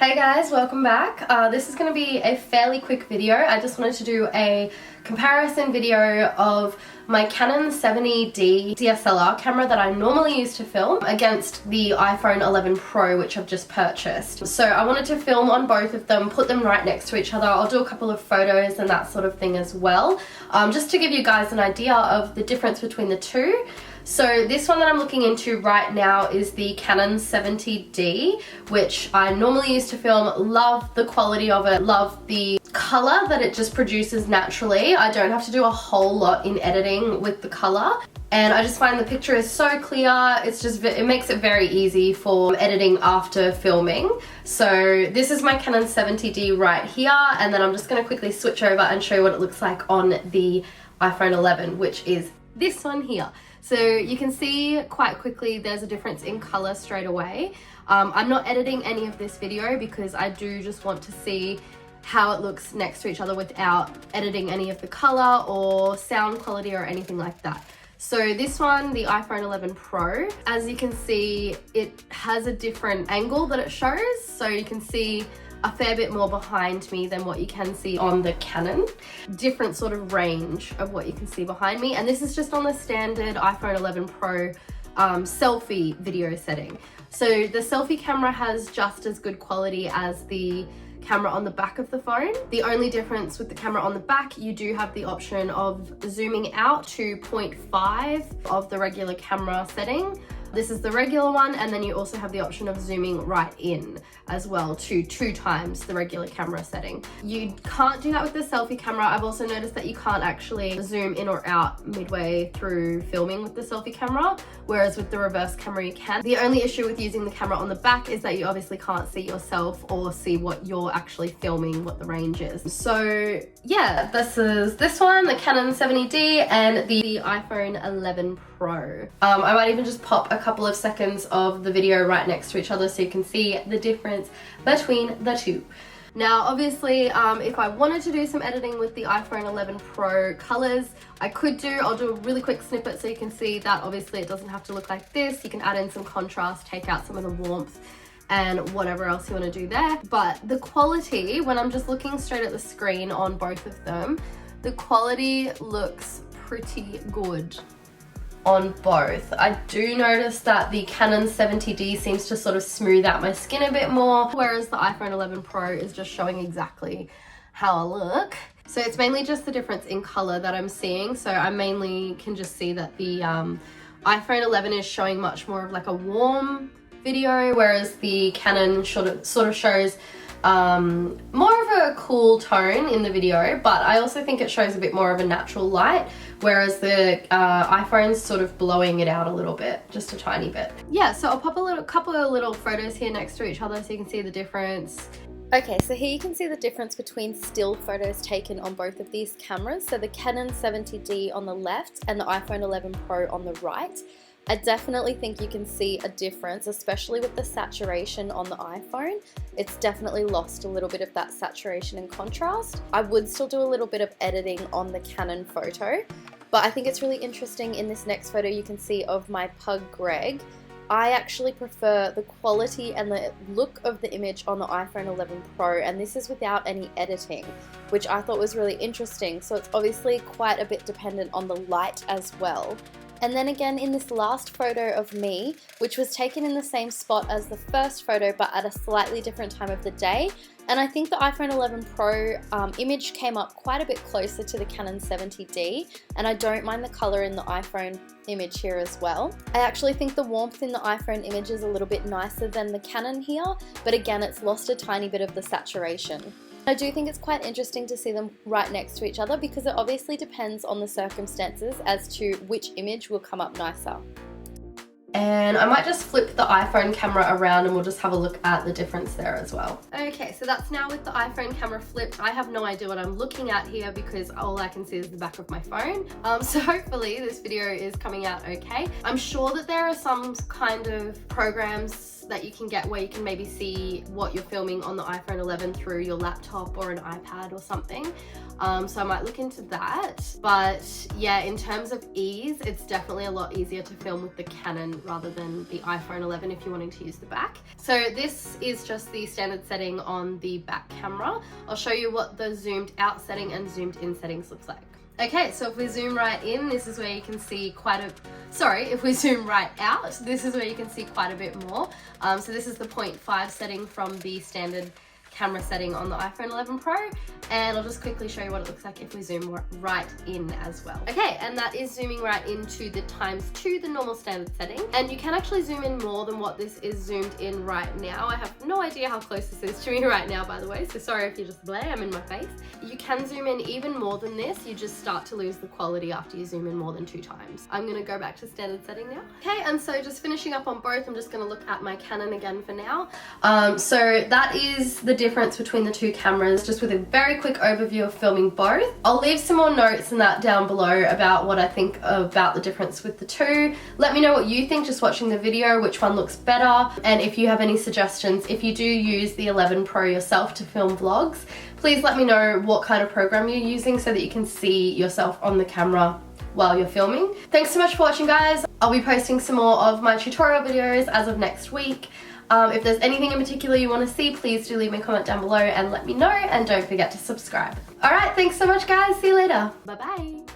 Hey guys, welcome back. This is going to be a fairly quick video. I just wanted to do a comparison video of my Canon 70D DSLR camera that I normally use to film against the iPhone 11 Pro, which I've just purchased. So I wanted to film on both of them, put them right next to each other. I'll do a couple of photos and that sort of thing as well, just to give you guys an idea of the difference between the two. So this one that I'm looking into right now is the Canon 70D, which I normally use to film. Love the quality of it, love the color that it just produces naturally. I don't have to do a whole lot in editing with the color. And I just find the picture is so clear. It makes it very easy for editing after filming. So this is my Canon 70D right here, and then I'm just gonna quickly switch over and show you what it looks like on the iPhone 11, which is this one here. So you can see quite quickly there's a difference in color straight away. I'm not editing any of this video because I do just want to see how it looks next to each other without editing any of the color or sound quality or anything like that. So this one, the iPhone 11 Pro, as you can see, it has a different angle that it shows. So you can see a fair bit more behind me than what you can see on the Canon. Different sort of range of what you can see behind me. And this is just on the standard iPhone 11 Pro selfie video setting. So the selfie camera has just as good quality as the camera on the back of the phone. The only difference with the camera on the back, you do have the option of zooming out to 0.5 of the regular camera setting. This is the regular one, and then you also have the option of zooming right in as well to 2 times the regular camera setting. You can't do that with the selfie camera. I've also noticed that you can't actually zoom in or out midway through filming with the selfie camera, whereas with the reverse camera you can. The only issue with using the camera on the back is that you obviously can't see yourself or see what you're actually filming, what the range is. So yeah, this is this one, the Canon 70D, and the iPhone 11 Pro. I might even just pop a couple of seconds of the video right next to each other so you can see the difference between the two. Now obviously if I wanted to do some editing with the iPhone 11 Pro colors, I'll do a really quick snippet so you can see that obviously it doesn't have to look like this. You can add in some contrast, take out some of the warmth and whatever else you want to do there. But the quality, when I'm just looking straight at the screen on both of them, the quality looks pretty good on both. I do notice that the Canon 70D seems to sort of smooth out my skin a bit more, whereas the iPhone 11 Pro is just showing exactly how I look. So it's mainly just the difference in color that I'm seeing. So I mainly can just see that the iPhone 11 is showing much more of like a warm video, whereas the Canon sort of shows more of a cool tone in the video, but I also think it shows a bit more of a natural light, whereas the iPhone's sort of blowing it out a little bit, just a tiny bit. Yeah, so I'll pop a couple of little photos here next to each other so you can see the difference. Okay, so here you can see the difference between still photos taken on both of these cameras. So the Canon 70D on the left and the iPhone 11 Pro on the right. I definitely think you can see a difference, especially with the saturation on the iPhone. It's definitely lost a little bit of that saturation and contrast. I would still do a little bit of editing on the Canon photo, but I think it's really interesting in this next photo you can see of my pug Greg. I actually prefer the quality and the look of the image on the iPhone 11 Pro, and this is without any editing, which I thought was really interesting. So it's obviously quite a bit dependent on the light as well. And then again in this last photo of me, which was taken in the same spot as the first photo but at a slightly different time of the day, and I think the iPhone 11 Pro image came up quite a bit closer to the Canon 70D, and I don't mind the color in the iPhone image here as well. I actually think the warmth in the iPhone image is a little bit nicer than the Canon here, but again it's lost a tiny bit of the saturation. I do think it's quite interesting to see them right next to each other because it obviously depends on the circumstances as to which image will come up nicer. And I might just flip the iPhone camera around and we'll just have a look at the difference there as well. Okay, so that's now with the iPhone camera flipped. I have no idea what I'm looking at here because all I can see is the back of my phone. So hopefully this video is coming out okay. I'm sure that there are some kind of programs apps that you can get where you can maybe see what you're filming on the iPhone 11 through your laptop or an iPad or something. So I might look into that. But yeah, in terms of ease, it's definitely a lot easier to film with the Canon rather than the iPhone 11 if you're wanting to use the back. So this is just the standard setting on the back camera. I'll show you what the zoomed out setting and zoomed in settings looks like. Okay, so if we zoom right in, this is where you can see if we zoom right out, this is where you can see quite a bit more. So this is the 0.5 setting from the standard camera setting on the iPhone 11 Pro, and I'll just quickly show you what it looks like if we zoom right in as well. Okay, and that is zooming right into the ×2, the normal standard setting, and you can actually zoom in more than what this is zoomed in right now. I have no idea how close this is to me right now, by the way, so sorry if you just blare, I'm in my face. You can zoom in even more than this, you just start to lose the quality after you zoom in more than 2 times. I'm gonna go back to standard setting now. Okay, and so just finishing up on both, I'm just gonna look at my Canon again for now. So that is the difference between the 2 cameras, just with a very quick overview of filming both. I'll leave some more notes and that down below about what I think about the difference with the 2. Let me know what you think just watching the video, which one looks better, and if you have any suggestions. If you do use the 11 Pro yourself to film vlogs, please let me know what kind of program you're using so that you can see yourself on the camera while you're filming. Thanks so much for watching, guys. I'll be posting some more of my tutorial videos as of next week. If there's anything in particular you want to see, please do leave me a comment down below and let me know, and don't forget to subscribe. Alright, thanks so much, guys. See you later. Bye bye.